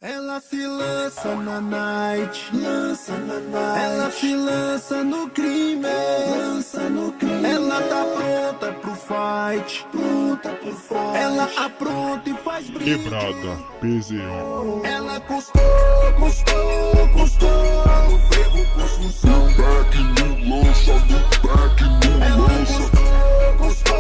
Ela se lança na night, ela se lança no crime, ela tá pronta pro fight, ela apronta e faz brinde. Quebrada, PZO. Ela custou, no ferro, construção. Back no lança, no back no Ela lança. custou,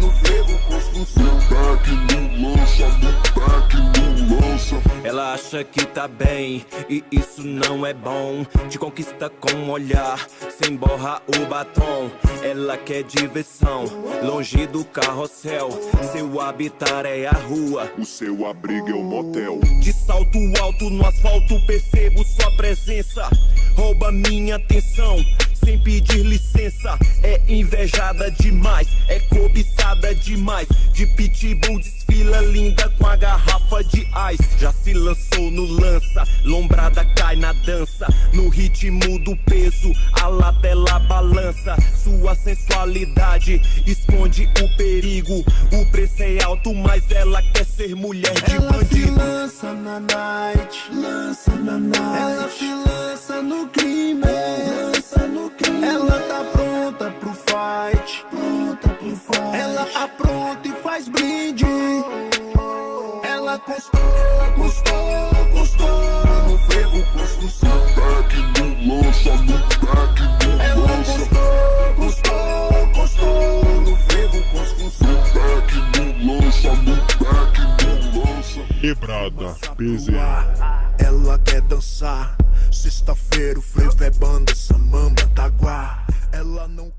no ferro, construção. Back no lança, no back no lança. Ela acha que tá bem, e isso não é bom. Te conquista com um olhar, sem borrar o batom. Ela quer diversão, longe do carrossel. Seu habitat é a rua, O seu abrigo é o motel. de salto alto no asfalto percebo sua presença. Rouba minha atenção, sem pedir licença. É invejada demais, é cobiçada demais. De pitbull desfila linda com a garrafa de ice. Já se lançou no lança, lombrada cai na dança. No ritmo do peso, a latela balança. Sua sensualidade esconde o perigo. O preço é alto, mas ela quer ser mulher de Ela se bandido. lança na night, ela se lança no crime, ela tá pronta pro fight, ela apronta e faz brinde. Ela custou, no ferro, construção. Back no lança, no back no Ela lança. custou, no ferro, construção. Back no lança, no back no lança. Quebrada, PZO. Ela quer dançar. Sexta-feira o frevo é banda, samamba, taguá. Ela não quer